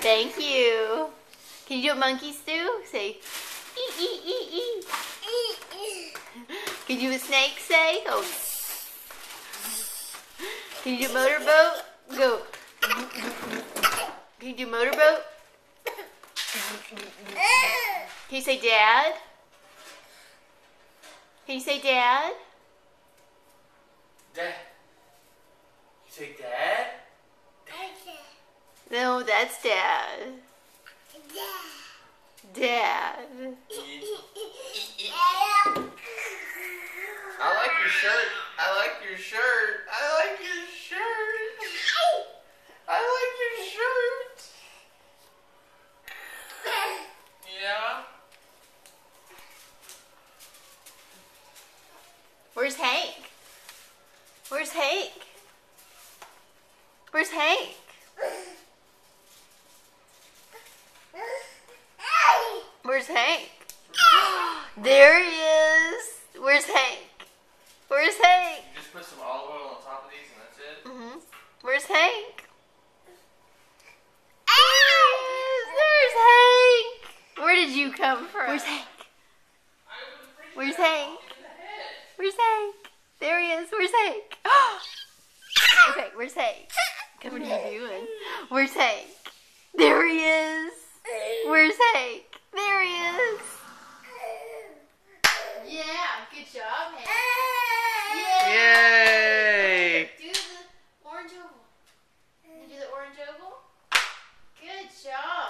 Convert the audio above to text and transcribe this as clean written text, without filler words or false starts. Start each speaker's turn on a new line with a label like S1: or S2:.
S1: Thank you. Can you do what monkeys do? Say, ee, ee, ee, ee. Can you do what snakes say? Go. Can you do motorboat? Go. Can you do motorboat? Can you say dad? Can you say dad?
S2: Dad. You say dad?
S1: No, that's dad. Dad.
S2: I like your shirt. I like your shirt. I like your shirt. I like your shirt. Yeah.
S1: Where's Hank? Where's Hank? Where's Hank? Where's Hank? There he is. Where's Hank? Where's Hank?
S2: You just put some olive oil on top of these and that's it?
S1: Mm-hmm. Where's Hank? There's Hank. Where did you come from? Where's Hank? Where's Hank? Where's Hank? There he is. Where's Hank? Okay, where's Hank? What are you doing? Where's Hank? There he is. Where's Hank? There he is. Yeah, good job, Hank.
S2: Yay!
S1: Do the orange oval. Can you do the orange oval? Good job.